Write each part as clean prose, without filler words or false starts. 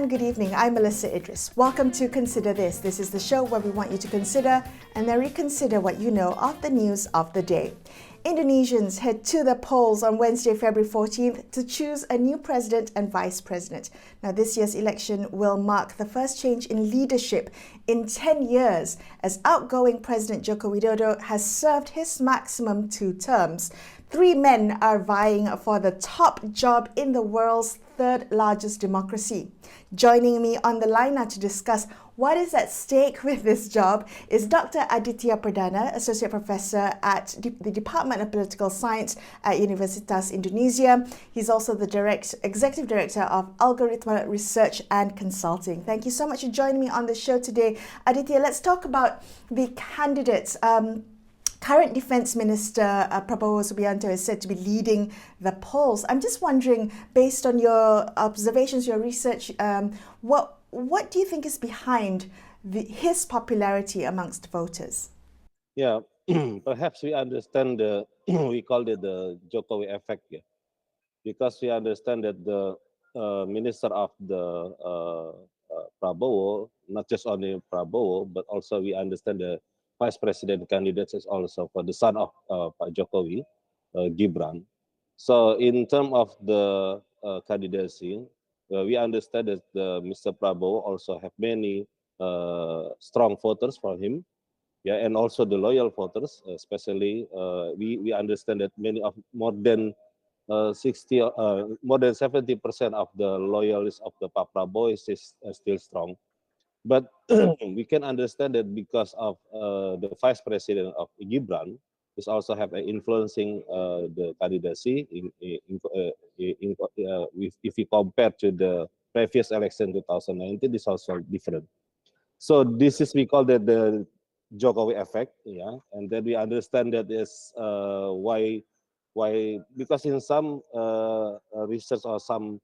and good evening. I'm Melisa Idris. Welcome to Consider This. This is the show where we want you to consider and then reconsider what you know of the news of the day. Indonesians head to the polls on Wednesday, February 14th to choose a new president and vice president. Now, this year's election will mark the first change in leadership in 10 years as outgoing President Joko Widodo has served his maximum 2 terms. 3 men are vying for the top job in the world's third largest democracy. Joining me on the line now to discuss what is at stake with this job is Dr. Aditya Perdana, Associate Professor at the Department of Political Science at Universitas Indonesia. He's also the Executive Director of Algorithm Research and Consulting. Thank you so much for joining me on the show today. Aditya, let's talk about the candidates. Current Defence Minister Prabowo Subianto is said to be leading the polls. I'm just wondering, based on your observations, your research, what do you think is behind his popularity amongst voters? Yeah, perhaps we understand we called it the Joko Effect, yeah, because we understand that the minister of the Prabowo, not just only Prabowo, but also we understand the vice president candidates is also for the son of Pak Jokowi, Gibran. So in terms of the candidacy, we understand that Mr. Prabowo also have many strong voters for him, yeah, and also the loyal voters, especially we understand that more than 70% of the loyalists of the Pak Prabowo is still strong. But we can understand that because of the vice president of Gibran is also have an influencing the candidacy if you compare to the previous election 2019, this also different. So this is we call that the Jokowi effect, yeah, and then we understand that is why because in some research or some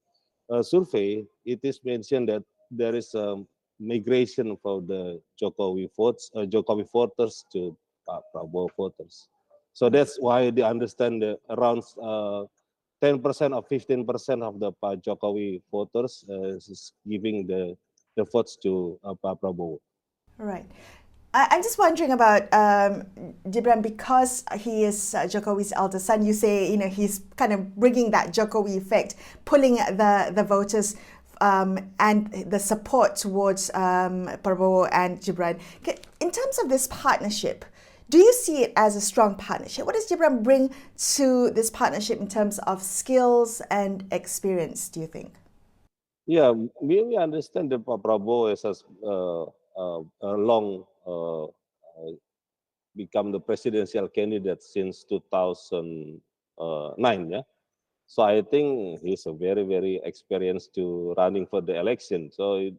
survey it is mentioned that there is a migration for the Jokowi voters to Prabowo voters. So that's why they understand that around 10% or 15% of the Jokowi voters is giving the votes to Prabowo. Right. I'm just wondering about Gibran, because he is Jokowi's elder son. You say, he's kind of bringing that Jokowi effect, pulling the voters and the support towards Prabowo and Gibran. In terms of this partnership, do you see it as a strong partnership? What does Gibran bring to this partnership in terms of skills and experience, do you think? Yeah, we understand that Prabowo is a long become the presidential candidate since 2009, yeah. So I think he's a very, very experienced to running for the election. So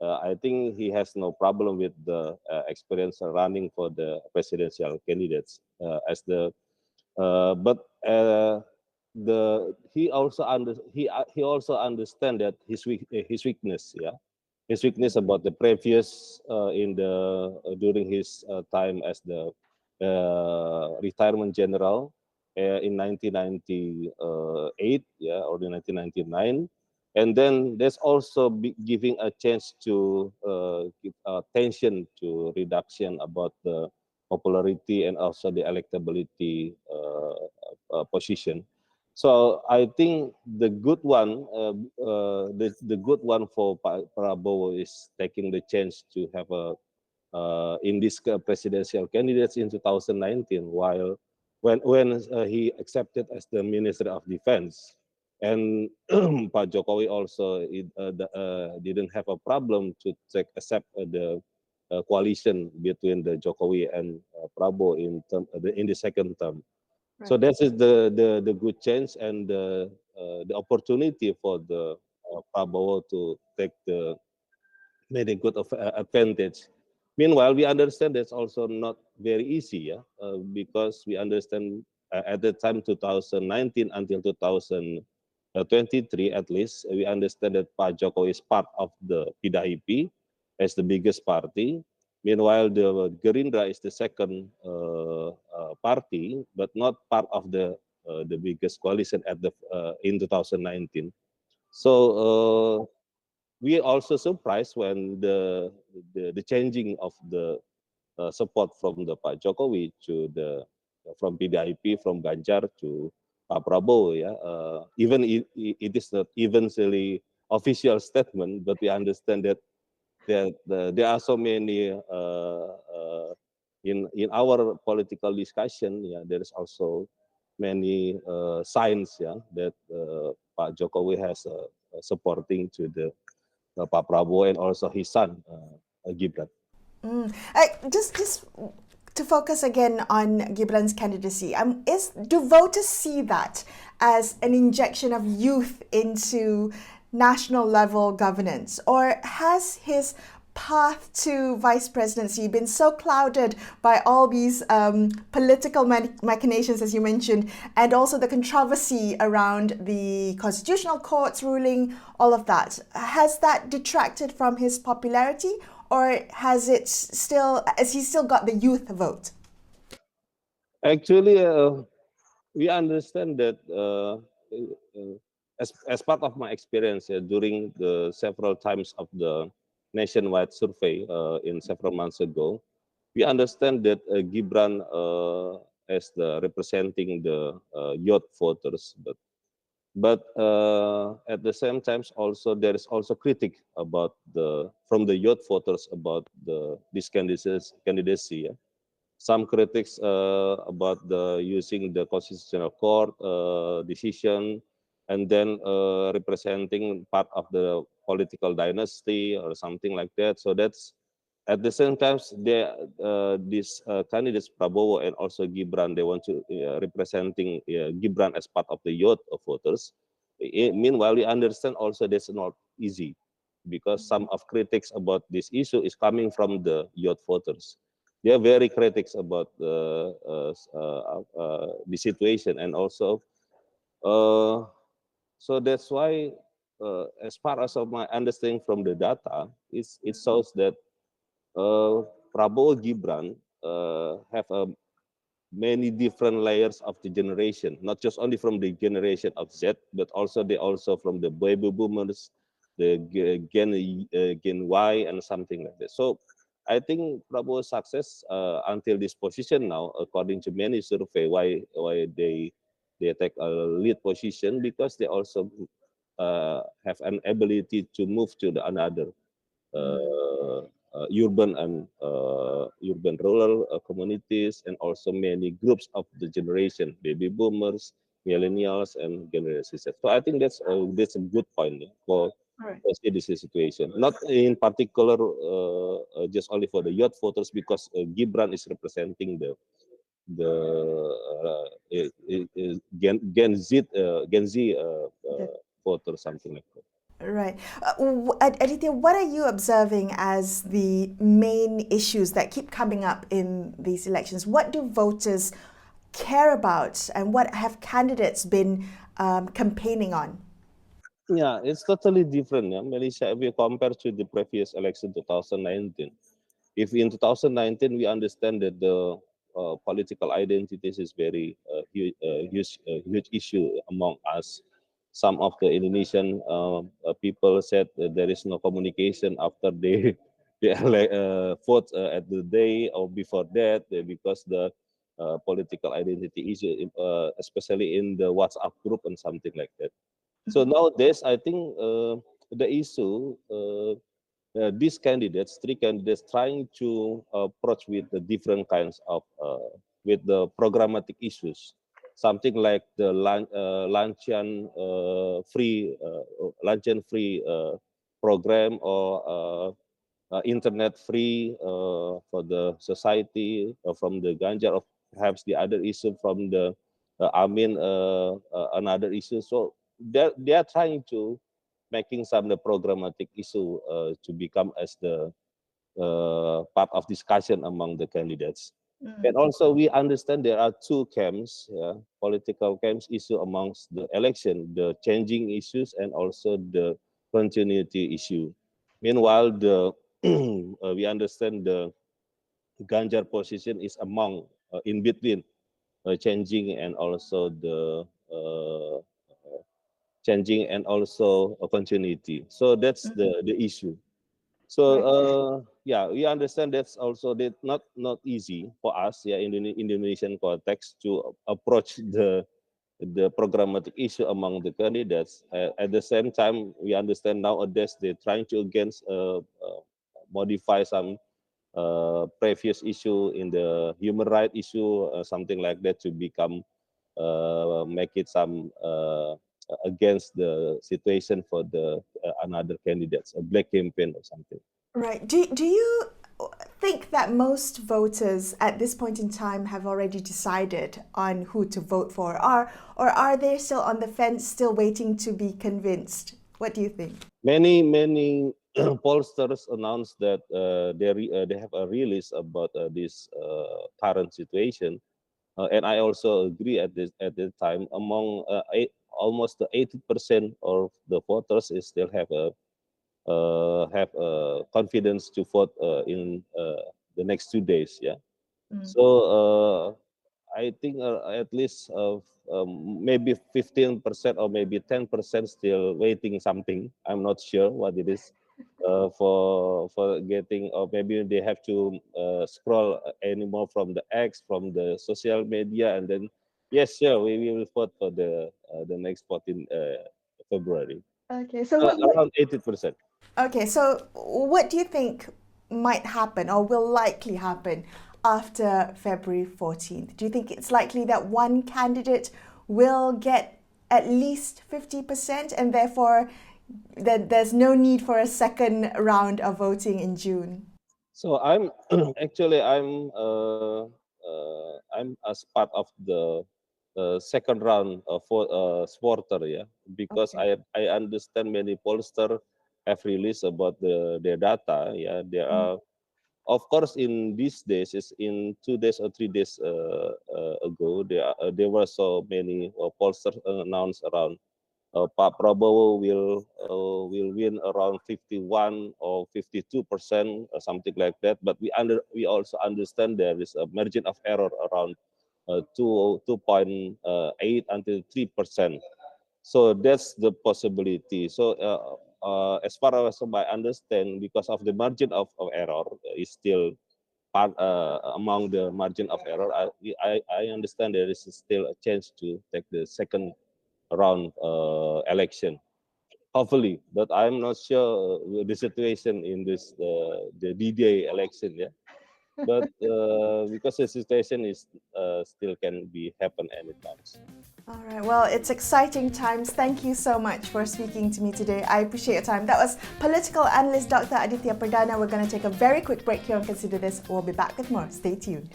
I think he has no problem with the experience running for the presidential candidates he also understand that his weakness, yeah, his weakness about the previous during his time as the retirement general in 1998, yeah, or in 1999, and then there's also giving a chance to give attention to reduction about the popularity and also the electability position. So I think the good one, the good one for Prabowo is taking the chance to have in this presidential candidates in 2019, while when he accepted as the Minister of Defense, and Pak Jokowi also didn't have a problem to accept the coalition between the Jokowi and Prabowo in the second term. Right. So that is the good chance and the opportunity for the Prabowo to take the many good advantage. Meanwhile, we understand that's also not very easy, yeah, because we understand at the time 2019 until 2023 at least, we understand that Pak Jokowi is part of the PDIP as the biggest party. Meanwhile, the Gerindra is the second party, but not part of the biggest coalition at in 2019. So we also surprised when the changing of the support from the Pak Jokowi to the from PDIP, from Ganjar to Pak Prabowo, ya. Even it is not eventually official statement, but we understand that there are so many in our political discussion. Yeah, there is also many signs, yeah, that Pak Jokowi has supporting to the Pak Prabowo and also his son Gibran. Just to focus again on Gibran's candidacy, do voters see that as an injection of youth into national level governance, or has his path to vice presidency been so clouded by all these political machinations, as you mentioned, and also the controversy around the constitutional court's ruling, all of that? Has that detracted from his popularity, or has he still got the youth vote? Actually, we understand that as part of my experience during the several times of the nationwide survey in several months ago, we understand that Gibran as the representing the youth voters, but at the same time also there is also critic about the from the youth voters about this candidacy. Yeah. Some critics about the using the constitutional court decision and then representing part of the political dynasty or something like that. So that's at the same time they these candidates Prabowo and also Gibran, they want to representing Gibran as part of the youth of voters. Meanwhile, we understand also that's not easy because some of critics about this issue is coming from the youth voters. They are very critics about the situation, and also so that's why as far as of my understanding from the data, it shows that Prabowo Gibran have a many different layers of the generation, not just only from the generation of Z, but also they also from the baby boomers, the Gen Y, and something like that. So I think Prabowo's success until this position now, according to many survey, why they take a lead position, because they also have an ability to move to the another urban and urban rural communities, and also many groups of the generation, baby boomers, millennials, and Generation Z. So I think that's a good point, yeah, for see this situation. Not in particular just only for the youth voters, because Gibran is representing the Gen Z voter, something like that. Right. Aditya, what are you observing as the main issues that keep coming up in these elections? What do voters care about, and what have candidates been campaigning on? Yeah, it's totally different, yeah, Melissa, if you compare to the previous election 2019. If in 2019 we understand that the political identities is very huge issue among us. Some of the Indonesian people said that there is no communication after they vote at the day or before that, because the political identity issue, especially in the WhatsApp group and something like that. So nowadays, I think the issue, these candidates, three candidates, trying to approach with the different kinds of, with the programmatic issues, something like the luncheon free program, or internet free for the society, from the Ganjar, of perhaps the other issue from the Amin, another issue. So they are trying to making some the programmatic issue to become as the part of discussion among the candidates. And also we understand there are two camps, political camps issue amongst the election, the changing issues and also the continuity issue. Meanwhile, the we understand the Ganjar position is among in between changing and also the changing and also a continuity. So that's the issue. So Right. yeah, we understand that's also not easy for us, yeah, in the Indonesian context to approach the programmatic issue among the candidates. At the same time, we understand nowadays they're trying to against modify some previous issue in the human right issue, something like that, to become make it some against the situation for the another candidates, a black campaign or something. Right. Do you think that most voters at this point in time have already decided on who to vote for, or are they still on the fence, still waiting to be convinced? What do you think? Many pollsters announced that they have a release about this current situation, and I also agree at this time among almost 80% of the voters is still have confidence to vote in the next 2 days. Yeah. Mm. So I think at least maybe 15% or maybe 10% still waiting something. I'm not sure what it is for getting, or maybe they have to scroll anymore from the X, from the social media, and then yes, sure, we will vote for the next 14 February. Okay. So what Around 80%. Okay, so what do you think might happen or will likely happen after February 14th? Do you think it's likely that one candidate will get at least 50% and therefore that there's no need for a second round of voting in June? So I'm actually I'm as part of the second round for supporter, yeah, because Okay. I understand many pollster have released about their data, yeah. There Mm. are, of course, in these days, is in 2 days or 3 days ago, there were so many pollsters announced around Pak Prabowo will win around 51 or 52%, something like that. But we also understand there is a margin of error around 2.8 until 3%. So that's the possibility. So as far as I understand, because of the margin of error is still part among the margin of error, I understand there is still a chance to take the second around election. Hopefully, but I'm not sure the situation in this the D-Day election. Yeah, but because the situation is still can be happen anytime. All right, well, it's exciting times. Thank you so much for speaking to me today. I appreciate your time. That was political analyst Dr. Aditya Perdana. We're going to take a very quick break here and consider this. We'll be back with more. Stay tuned.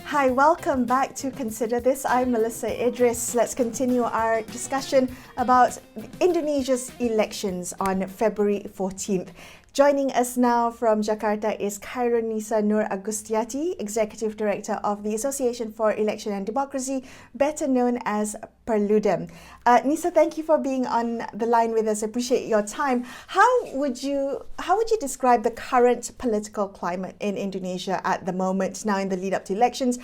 Hi, welcome back to Consider This. I'm Melisa Idris. Let's continue our discussion about Indonesia's elections on February 14th. Joining us now from Jakarta is Khoirunnisa Agustyati, Executive Director of the Association for Election and Democracy, better known as Perludem. Nisa, thank you for being on the line with us. Appreciate your time. How would you describe the current political climate in Indonesia at the moment, now in the lead up to elections?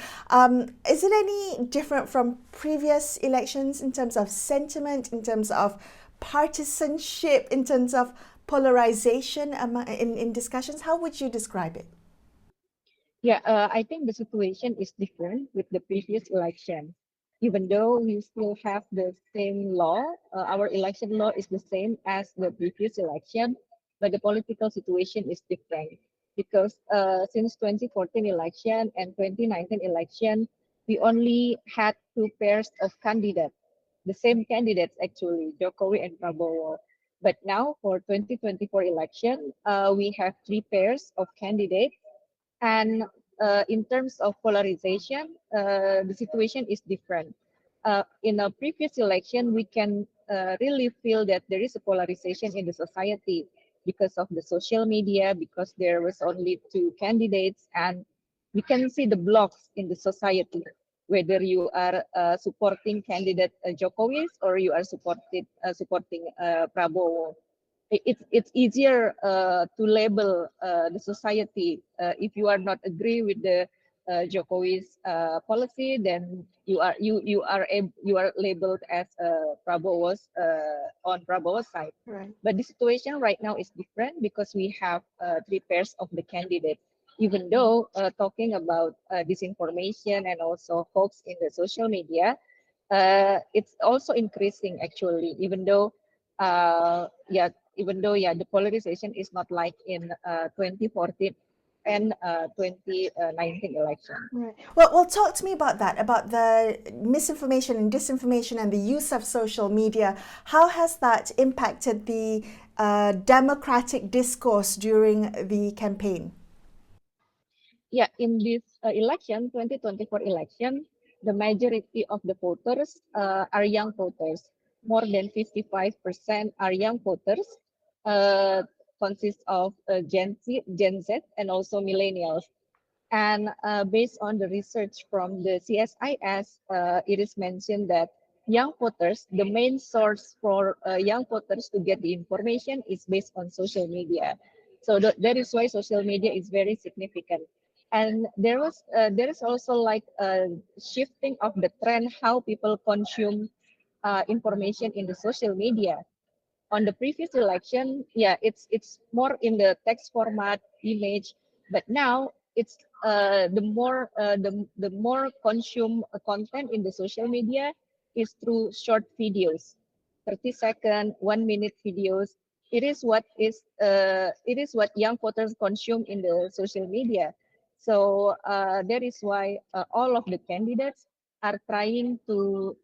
Is it any different from previous elections in terms of sentiment, in terms of partisanship, in terms of polarization in discussions? How would you describe it? Yeah, I think the situation is different with the previous election. Even though we still have the same law, our election law is the same as the previous election, but the political situation is different because since 2014 election and 2019 election, we only had two pairs of candidates, the same candidates actually, Jokowi and Prabowo. But now for 2024 election, we have three pairs of candidates, and in terms of polarization, the situation is different. In a previous election, we can really feel that there is a polarization in the society because of the social media, because there was only two candidates, and we can see the blocks in the society, whether you are supporting candidate Jokowi or you are supporting Prabowo. It's easier to label the society. If you are not agree with the Jokowi's policy, then you are labeled as Prabowo's on Prabowo's side. Right. But the situation right now is different because we have three pairs of the candidates. Even though talking about disinformation and also hoax in the social media, it's also increasing actually. Even though the polarization is not like in 2014 and 2019 election. Right. Well, talk to me about that, about the misinformation and disinformation and the use of social media. How has that impacted the democratic discourse during the campaign? Yeah, in this election, 2024 election, the majority of the voters are young voters. More than 55% are young voters, uh, consists of Gen Z, and also millennials. And based on the research from the CSIS, it is mentioned that young voters, the main source for young voters to get the information is based on social media. So that is why social media is very significant. And there is also like a shifting of the trend how people consume information in the social media. On the previous election, yeah, it's more in the text format, image, but now it's the more consume content in the social media is through short videos, 30-second, 1 minute videos. It is what young voters consume in the social media. So that is why all of the candidates are trying to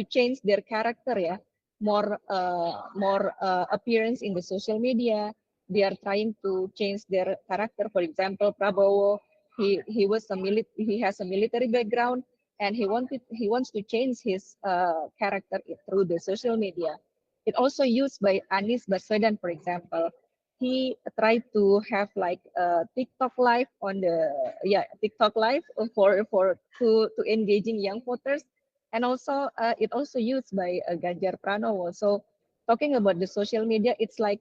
change their character, yeah, more appearance in the social media. They are trying to change their character. For example, Prabowo, he has a military background, and he wants to change his character through the social media. It also used by Anies Baswedan, for example. He tried to have like a TikTok live on the TikTok live to engaging young voters, and also it also used by Ganjar Pranowo. So talking about the social media, it's like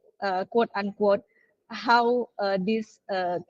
quote unquote how these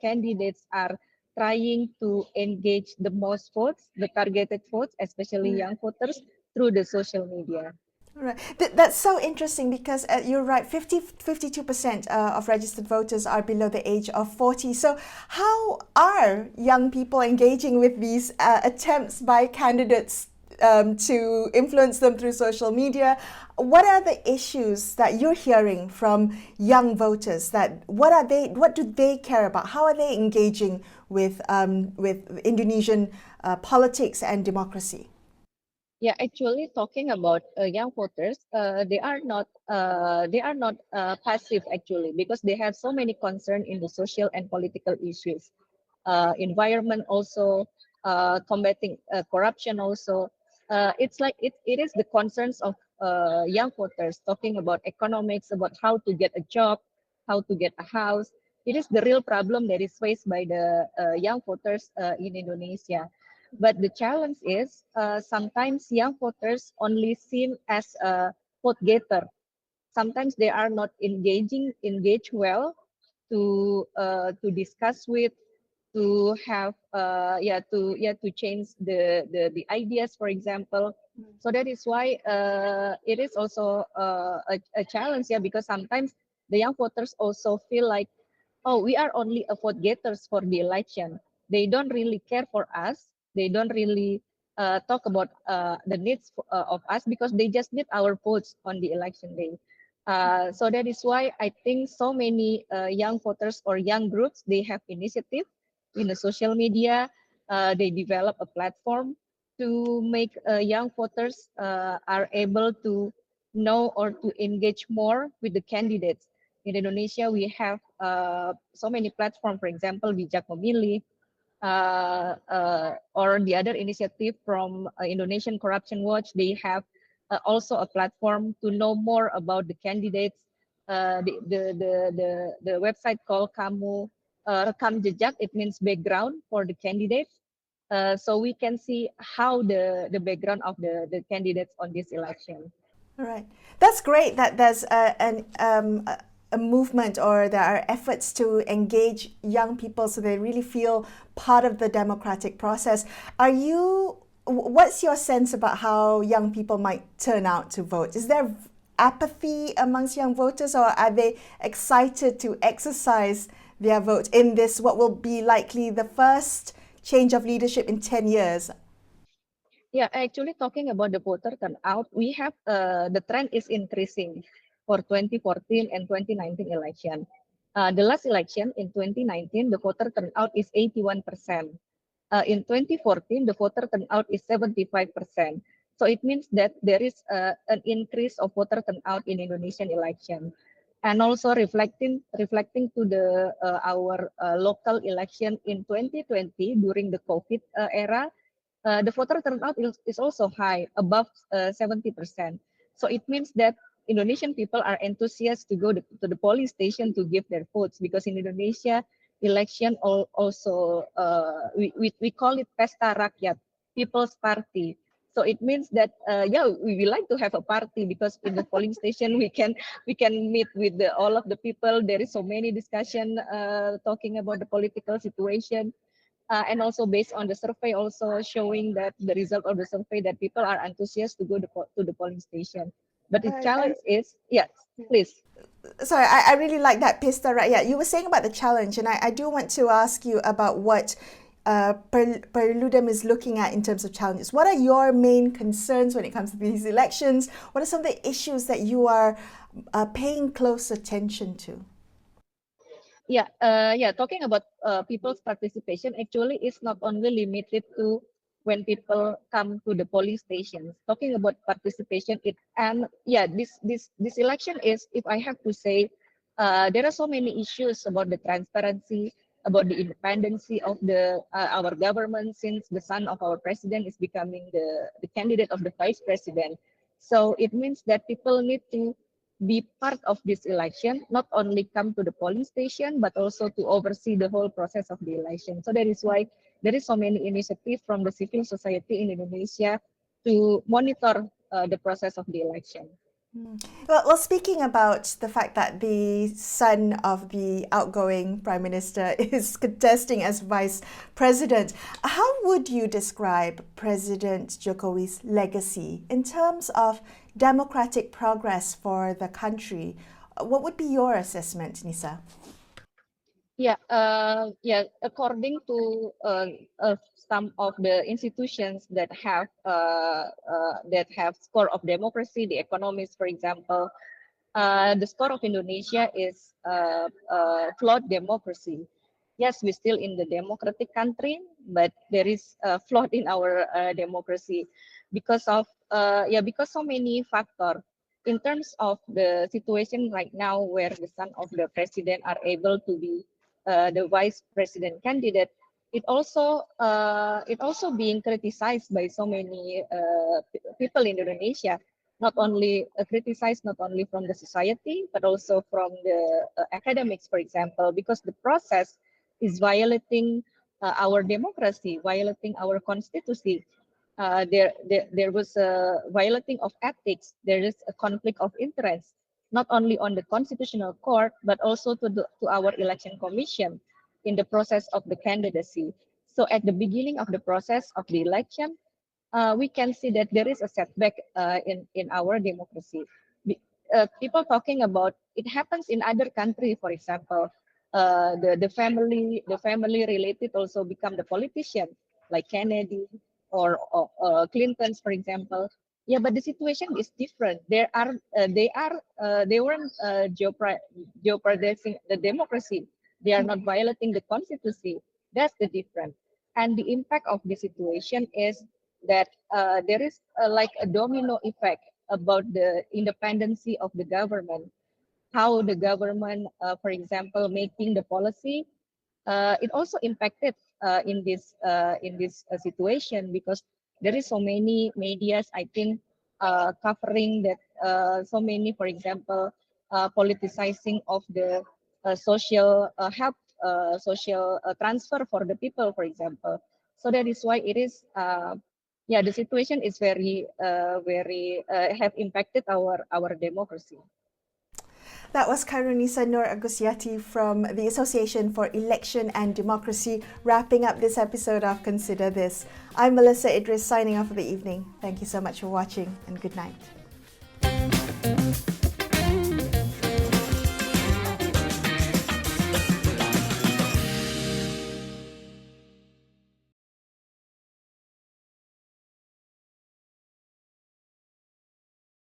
candidates are trying to engage the most votes, the targeted votes, especially young voters, through the social media. Right. That's so interesting because you're right, 52% of registered voters are below the age of 40. So how are young people engaging with these attempts by candidates to influence them through social media? What are the issues that you're hearing from young voters? What do they care about? How are they engaging with Indonesian politics and democracy? Yeah, actually, talking about young voters, they are not passive actually, because they have so many concern in the social and political issues, environment also, combating corruption also. It's like it is the concerns of young voters, talking about economics, about how to get a job, how to get a house. It is the real problem that is faced by the young voters in Indonesia. But the challenge is sometimes young voters only seen as a vote getter. Sometimes they are not engage well to discuss with, to have to change the ideas, for example. So that is why it is also a challenge, yeah, because sometimes the young voters also feel like, oh, we are only a vote getters for the election. They don't really care for us. They don't really talk about the needs of us, because they just need our votes on the election day. So that is why I think so many young voters or young groups, they have initiative in the social media. They develop a platform to make young voters are able to know or to engage more with the candidates. In Indonesia, we have so many platforms, for example, Bijak Memilih, or the other initiative from Indonesian Corruption Watch. They have also a platform to know more about the candidates. The website called Kamu rekam jejak, it means background for the candidates. So we can see how the background of the candidates on this election. All right. That's great that there's a movement, or there are efforts to engage young people so they really feel part of the democratic process. What's your sense about how young people might turn out to vote? Is there apathy amongst young voters, or are they excited to exercise their vote in this, what will be likely the first change of leadership in 10 years? Yeah, actually talking about the voter turnout, we have the trend is increasing for 2014 and 2019 election. The last election in 2019, the voter turnout is 81%. In 2014, the voter turnout is 75%. So it means that there is an increase of voter turnout in Indonesian election, and also reflecting to the our local election in 2020 during the COVID era. The voter turnout is also high, above 70%. So it means that Indonesian people are enthusiastic to go to the polling station to give their votes, because in Indonesia, election also, we call it Pesta Rakyat, People's Party. So it means that yeah, we like to have a party, because in the polling station we can meet with all of the people. There is so many discussion talking about the political situation. And also based on the survey also showing that the result of the survey that people are enthusiastic to go to the polling station. But the challenge is, yes, please. Sorry, I really like that pista, right? Yeah, you were saying about the challenge, and I do want to ask you about what Perludem is looking at in terms of challenges. What are your main concerns when it comes to these elections? What are some of the issues that you are paying close attention to? Yeah, talking about people's participation, actually is not only limited to when people come to the polling stations. Talking about participation, this election is, if I have to say, there are so many issues about the transparency, about the independency of the our government, since the son of our president is becoming the candidate of the vice president. So it means that people need to be part of this election, not only come to the polling station, but also to oversee the whole process of the election. So that is why there is so many initiatives from the civil society in Indonesia to monitor the process of the election. Well, speaking about the fact that the son of the outgoing Prime Minister is contesting as Vice President, how would you describe President Jokowi's legacy in terms of democratic progress for the country? What would be your assessment, Nisa? Yeah. According to some of the institutions that have score of democracy, the economists, for example, the score of Indonesia is flawed democracy. Yes, we're still in the democratic country, but there is flawed in our democracy because of because so many factors. In terms of the situation right now, where the son of the president are able to be the vice president candidate, it also being criticized by so many people in Indonesia, not only criticized not only from the society but also from the academics, for example, because the process is violating our democracy, violating our constitution. There was a violating of ethics. There is a conflict of interest, not only on the constitutional court but also to our election commission in the process of the candidacy. So at the beginning of the process of the election, we can see that there is a setback in our democracy. People talking about it happens in other country, for example, the family related also become the politician, like Kennedy or Clinton's, for example. Yeah, but the situation is different. They weren't jeopardizing the democracy. They are not violating the constitution. That's the difference. And the impact of the situation is that there is like a domino effect about the independency of the government, how the government, for example, making the policy. It also impacted in this situation, because there is so many medias, I think, covering that so many, for example, politicizing of the social help social transfer for the people, for example. So that is why it is, yeah, the situation is very have impacted our democracy. That was Khoirunnisa Agustyati from the Association for Election and Democracy, wrapping up this episode of Consider This. I'm Melisa Idris, signing off for the evening. Thank you so much for watching, and good night.